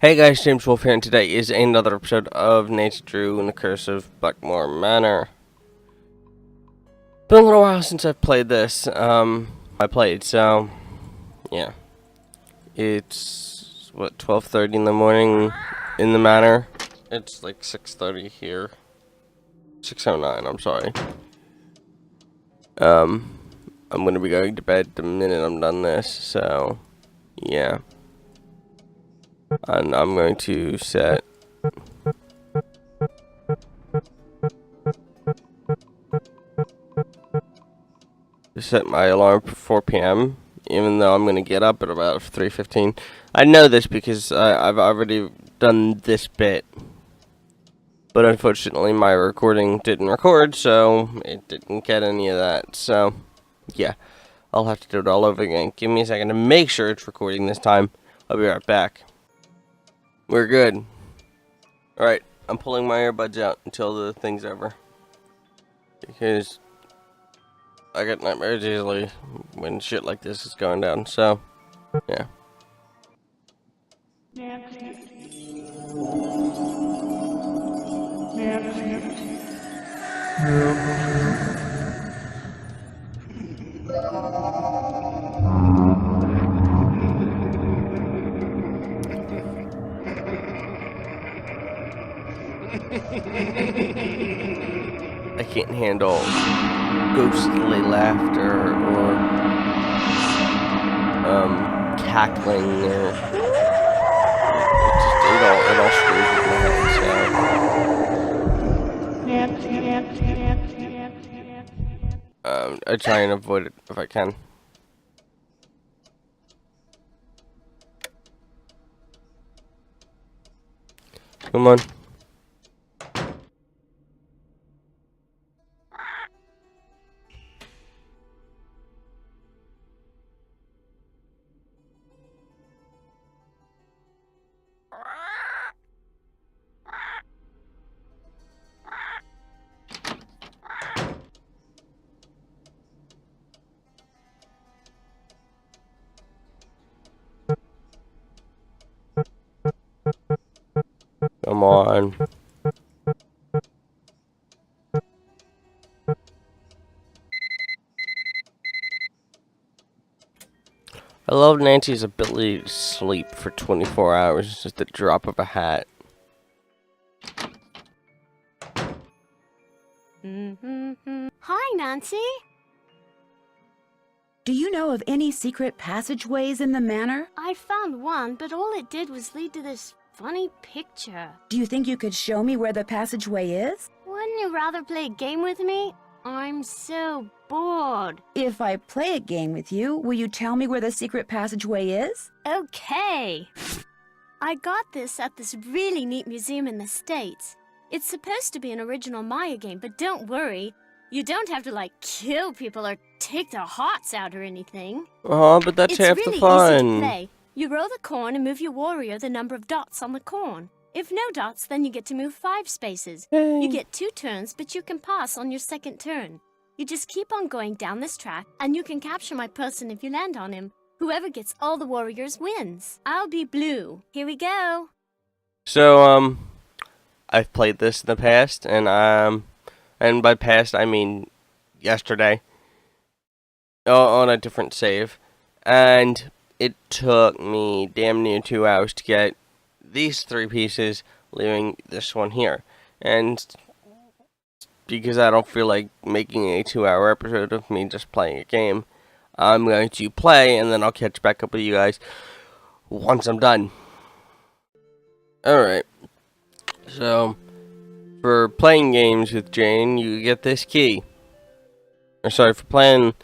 Hey guys, James Wolf here, and today is another episode of Nancy Drew and the Curse of Blackmoor Manor. Been a little while since I've played this. So yeah. It's what, 12:30 in the morning in the manor. It's like 6:30 here. 6:09, I'm sorry. I'm gonna be going to bed the minute I'm done this, so yeah. And I'm going to set my alarm for 4 p.m. even though I'm gonna get up at about 3:15. I know this because I've already done this bit, but unfortunately my recording didn't record, so it didn't get any of that. So yeah, I'll have to do it all over again. Give me a second to make sure it's recording this time. I'll be right back. We're good. Alright, I'm pulling my earbuds out until the thing's over, because I get nightmares easily when shit like this is going down, so yeah. I can't handle ghostly laughter or cackling, or it all screws with my head. So I try and avoid it if I can. Come on. Come on. I love Nancy's ability to sleep for 24 hours, just a drop of a hat. Hi, Nancy. Do you know of any secret passageways in the manor? I found one, but all it did was lead to this funny picture. Do you think you could show me where the passageway is? Wouldn't you rather play a game with me? I'm so bored. If I play a game with you, will you tell me where the secret passageway is? Okay. I got this at this really neat museum in the States. It's supposed to be an original Maya game, but don't worry. You don't have to, kill people or take their hearts out or anything. Oh, but that's half the fun. It's really easy to play. You roll the corn and move your warrior the number of dots on the corn. If no dots, then you get to move 5 spaces. Hey. You get 2 turns, but you can pass on your second turn. You just keep on going down this track, and you can capture my person if you land on him. Whoever gets all the warriors wins. I'll be blue. Here we go. So, I've played this in the past, and by past I mean yesterday, on a different save, and it took me damn near 2 hours to get these 3 pieces, leaving this one here. And because I don't feel like making a 2-hour episode of me just playing a game, I'm going to play, and then I'll catch back up with you guys once I'm done. Alright, so for playing games with Jane, you get this key. Or sorry, for playing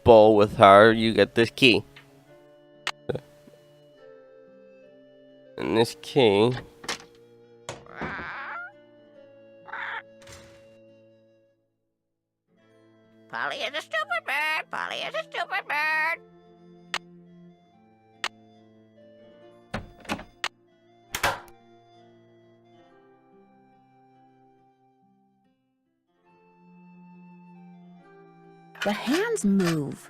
bowl with her, you get this key. And this key Polly is a stupid bird. Polly is a stupid bird. The hands move.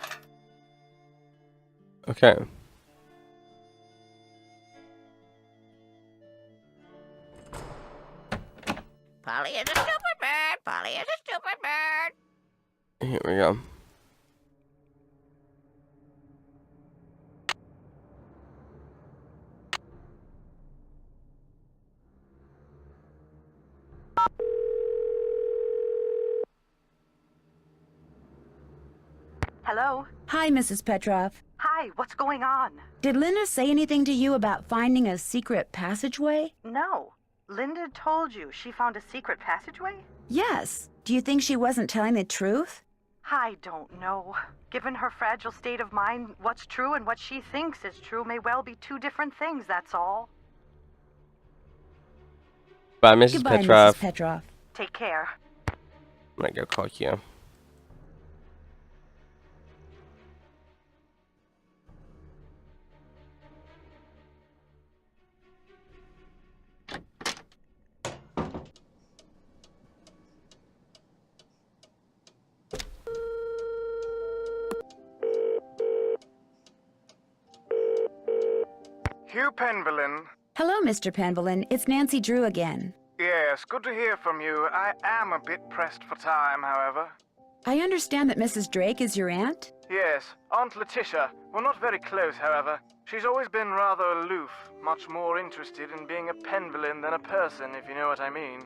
Okay. Polly is a stupid bird. Polly is a stupid bird. Here we go. Hello? Hi, Mrs. Petrov. Hi, what's going on? Did Linda say anything to you about finding a secret passageway? No. Linda told you she found a secret passageway? Yes. Do you think she wasn't telling the truth? I don't know. Given her fragile state of mind, what's true and what she thinks is true may well be two different things, that's all. Bye, Mrs. Goodbye, Petrov. Mrs. Petrov. Take care. I'm gonna go call you. Hugh Penvellyn. Hello, Mr. Penvellyn. It's Nancy Drew again. Yes, good to hear from you. I am a bit pressed for time, however. I understand that Mrs. Drake is your aunt? Yes, Aunt Letitia. We're not very close, however. She's always been rather aloof, much more interested in being a Penvellyn than a person, if you know what I mean.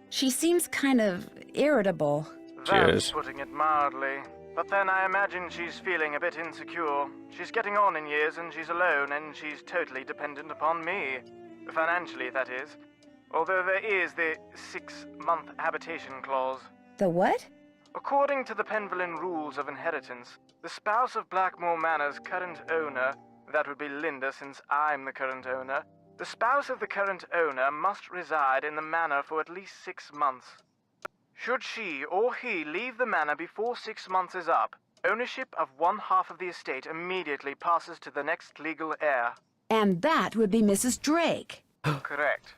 She seems kind of irritable. That's putting it mildly. But then I imagine she's feeling a bit insecure. She's getting on in years and she's alone and she's totally dependent upon me. Financially, that is. Although there is the 6-month habitation clause. The what? According to the Penvellyn rules of inheritance, the spouse of Blackmoor Manor's current owner, that would be Linda since I'm the current owner, the spouse of the current owner must reside in the manor for at least 6 months. Should she or he leave the manor before 6 months is up, ownership of 1/2 of the estate immediately passes to the next legal heir. And that would be Mrs. Drake. Correct.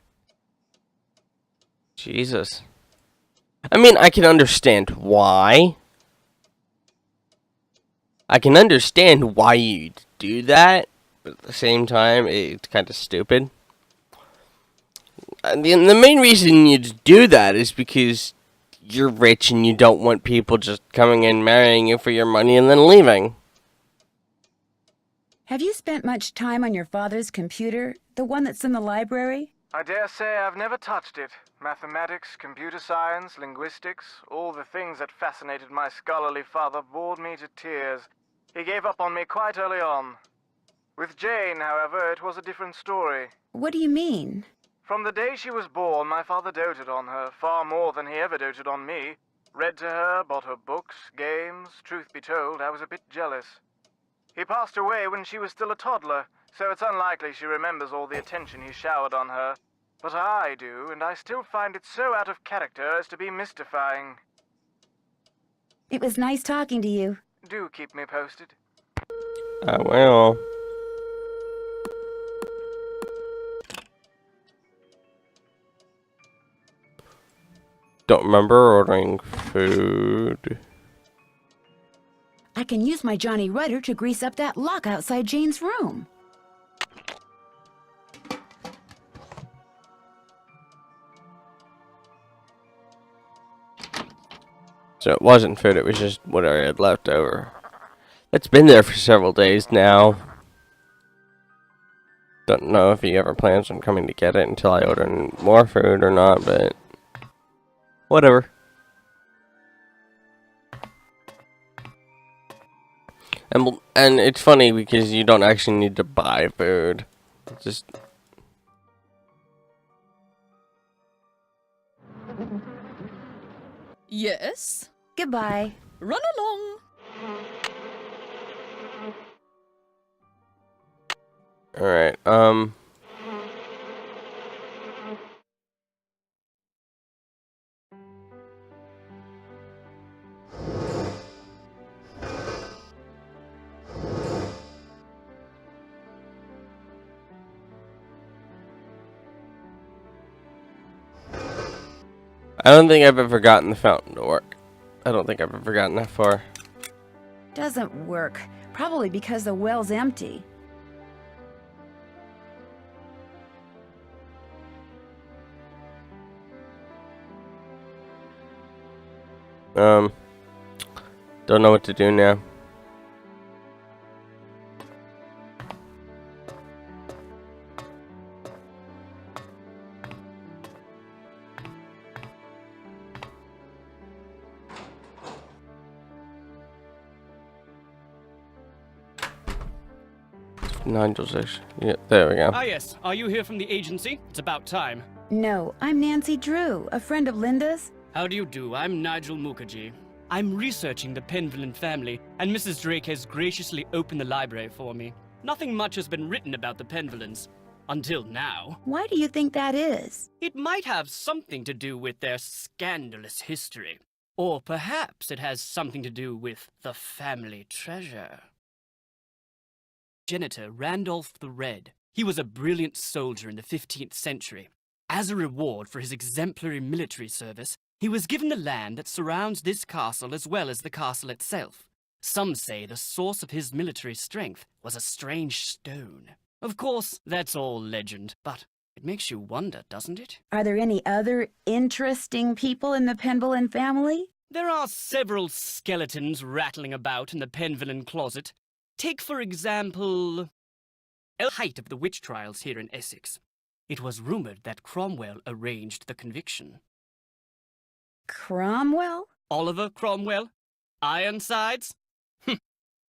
Jesus. I mean, I can understand why. I can understand why you do that, but at the same time, it's kind of stupid. And the main reason you do that is because you're rich and you don't want people just coming in, marrying you for your money, and then leaving. Have you spent much time on your father's computer, the one that's in the library? I dare say I've never touched it. Mathematics, computer science, linguistics, all the things that fascinated my scholarly father bored me to tears. He gave up on me quite early on. With Jane, however, it was a different story. What do you mean? From the day she was born, my father doted on her, far more than he ever doted on me. Read to her, bought her books, games. Truth be told, I was a bit jealous. He passed away when she was still a toddler, so it's unlikely she remembers all the attention he showered on her. But I do, and I still find it so out of character as to be mystifying. It was nice talking to you. Do keep me posted. Well. Don't remember ordering food. I can use my Johnny Rudder to grease up that lock outside Jane's room. So it wasn't food, it was just what I had left over. It's been there for several days now. Don't know if he ever plans on coming to get it until I order more food or not, but whatever. And it's funny because you don't actually need to buy food. Just Yes? Goodbye. Run along. alright, I don't think I've ever gotten the fountain to work. I don't think I've ever gotten that far. Doesn't work. Probably because the well's empty. Don't know what to do now. Nigel 6. Yeah, there we go. Ah, yes. Are you here from the agency? It's about time. No, I'm Nancy Drew, a friend of Linda's. How do you do? I'm Nigel Mukherjee. I'm researching the Penvellyn family, and Mrs. Drake has graciously opened the library for me. Nothing much has been written about the Penvellyns. Until now. Why do you think that is? It might have something to do with their scandalous history. Or perhaps it has something to do with the family treasure. Janitor Randolph the Red. He was a brilliant soldier in the 15th century. As a reward for his exemplary military service, he was given the land that surrounds this castle as well as the castle itself. Some say the source of his military strength was a strange stone. Of course, that's all legend, but it makes you wonder, doesn't it? Are there any other interesting people in the Penvellyn family? There are several skeletons rattling about in the Penvellyn closet. Take, for example, the height of the witch trials here in Essex. It was rumored that Cromwell arranged the conviction. Cromwell? Oliver Cromwell? Ironsides?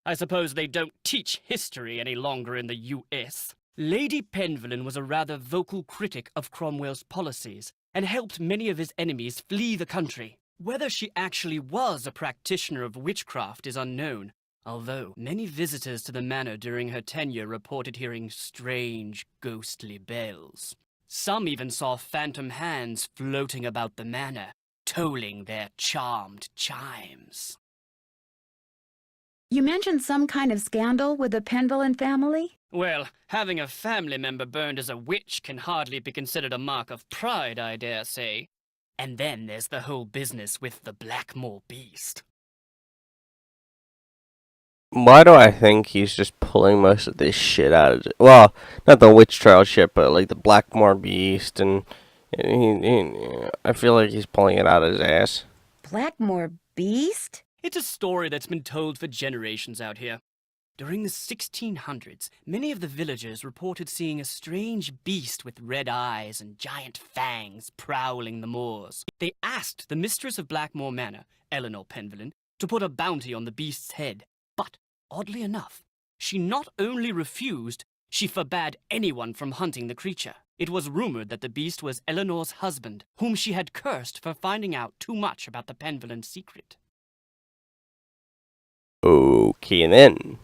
I suppose they don't teach history any longer in the U.S. Lady Penvellyn was a rather vocal critic of Cromwell's policies and helped many of his enemies flee the country. Whether she actually was a practitioner of witchcraft is unknown, although many visitors to the manor during her tenure reported hearing strange, ghostly bells. Some even saw phantom hands floating about the manor, tolling their charmed chimes. You mentioned some kind of scandal with the Penvellyn family? Well, having a family member burned as a witch can hardly be considered a mark of pride, I dare say. And then there's the whole business with the Blackmoor beast. Why do I think he's just pulling most of this shit out of it? Well, not the witch trial shit, but like the Blackmoor beast, and I feel like he's pulling it out of his ass. Blackmoor beast? It's a story that's been told for generations out here. During the 1600s, many of the villagers reported seeing a strange beast with red eyes and giant fangs prowling the moors. They asked the mistress of Blackmoor Manor, Eleanor Penvellyn, to put a bounty on the beast's head. But, oddly enough, she not only refused, she forbade anyone from hunting the creature. It was rumored that the beast was Eleanor's husband, whom she had cursed for finding out too much about the Penvellyn secret. Okay, then.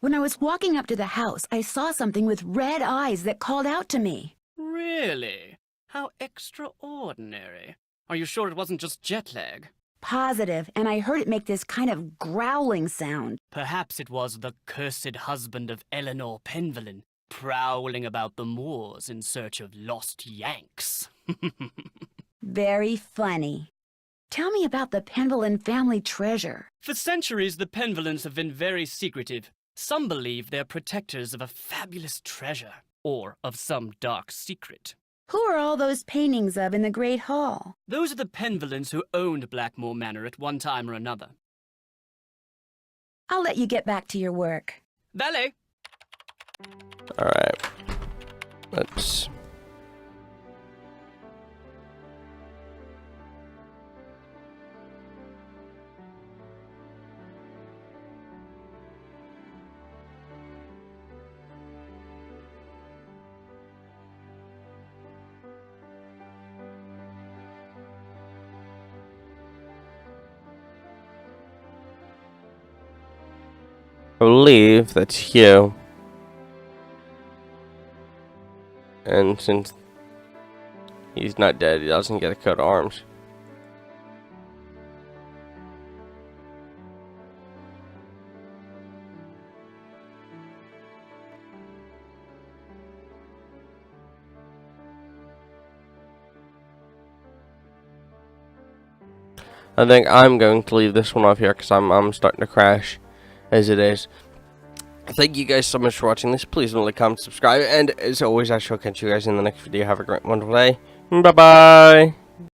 When I was walking up to the house, I saw something with red eyes that called out to me. Really? How extraordinary. Are you sure it wasn't just jet lag? Positive, and I heard it make this kind of growling sound. Perhaps it was the cursed husband of Eleanor Penvellyn, prowling about the moors in search of lost Yanks. Very funny. Tell me about the Penvellyn family treasure. For centuries, the Penvellyns have been very secretive. Some believe they're protectors of a fabulous treasure, or of some dark secret. Who are all those paintings of in the Great Hall? Those are the Penvellyns who owned Blackmoor Manor at one time or another. I'll let you get back to your work. Valet! Alright. Let's... I believe that's you. And since he's not dead, he doesn't get a coat of arms. I think I'm going to leave this one off here because I'm starting to crash as it is. Thank you guys so much for watching this. Please don't like, comment, subscribe, and as always, I shall catch you guys in the next video. Have a great, wonderful day. Bye bye.